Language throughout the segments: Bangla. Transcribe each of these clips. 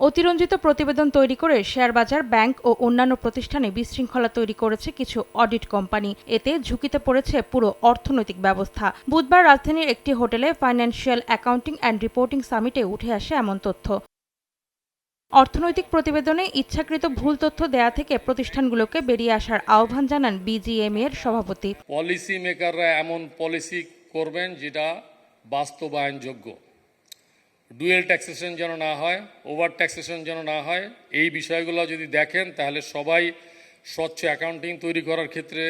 অতিরঞ্জিত প্রতিবেদন তৈরি করে শেয়ারবাজার, ব্যাংক ও অন্যান্য প্রতিষ্ঠানে বিশৃঙ্খলা তৈরি করেছে কিছু অডিট কোম্পানি। এতে ঝুঁকিতে পড়েছে পুরো অর্থনৈতিক ব্যবস্থা। বুধবার রাজধানীর একটি হোটেলে ফাইন্যান্সিয়াল অ্যাকাউন্টিং অ্যান্ড রিপোর্টিং সামিটে উঠে আসে এমন তথ্য। অর্থনৈতিক প্রতিবেদনে ইচ্ছাকৃত ভুল তথ্য দেয়া থেকে প্রতিষ্ঠানগুলোকে বেরিয়ে আসার আহ্বান জানান বিজিএমইএ এর সভাপতি। পলিসি মেকাররা এমন পলিসি করবেন যেটা বাস্তবায়নযোগ্য, ডুয়েল ট্যাক্সেশন যেন না হয়, ওভার ট্যাক্সেশন যেন না হয়। এই বিষয়গুলো যদি দেখেন তাহলে সবাই স্বচ্ছ অ্যাকাউন্টিং তৈরি করার ক্ষেত্রে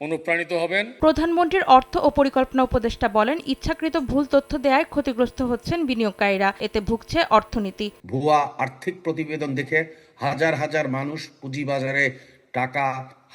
অনুপ্রাণিত হবেন। প্রধানমন্ত্রীর অর্থ ও পরিকল্পনা উপদেষ্টা বলেন, ইচ্ছাকৃত ভুল তথ্য দেয়ায় ক্ষতিগ্রস্ত হচ্ছেন বিনিয়োগকারীরা, এতে ভুগছে অর্থনীতি। ভুয়া আর্থিক প্রতিবেদন দেখে হাজার হাজার মানুষ পুঁজিবাজারে টাকা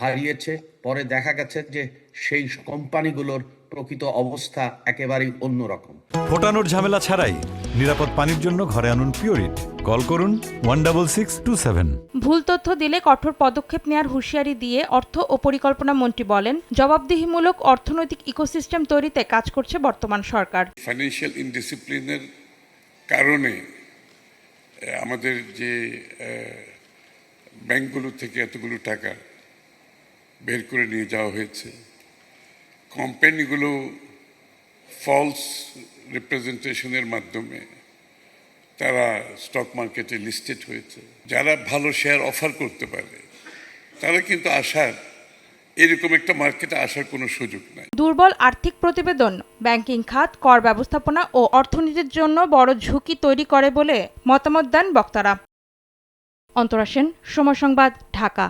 হারিয়েছে। পরে দেখা গেছে যে সেই কোম্পানিগুলোর প্রকৃত অবস্থা একেবারেই অন্যরকম। ফোটানোর ঝামেলা ছাড়াই নিরাপদ পানির জন্য ঘরে আনুন পিওরিট। কল করুন 16627। ভুল তথ্য দিলে কঠোর পদক্ষেপ নেওয়ার হুঁশিয়ারি দিয়ে অর্থ ও পরিকল্পনা মন্ত্রী বলেন, জবাবদিহিমূলক অর্থনৈতিক ইকোসিস্টেম তৈরিতে কাজ করছে বর্তমান সরকার। ফাইন্যান্সিয়াল ইনডিসিপ্লিনের কারণে আমাদের যে ব্যাংকগুলো থেকে এতগুলো টাকা বের করে নিয়ে যাওয়া হয়েছে, কোম্পানিগুলো ফলস রিপ্রেজেন্টেশনের মাধ্যমে তারা স্টক মার্কেটে লিস্টেড হয়েছে। যারা ভালো শেয়ার অফার করতে পারে তারা কিন্তু এরকম একটা মার্কেটে আসার কোনো সুযোগ নাই। দুর্বল আর্থিক প্রতিবেদন ব্যাংকিং খাত, কর ব্যবস্থাপনা ও অর্থনীতির জন্য বড় ঝুঁকি তৈরি করে বলে মতামত দেন বক্তারা। অন্তরা সেন, সময় সংবাদ, ঢাকা।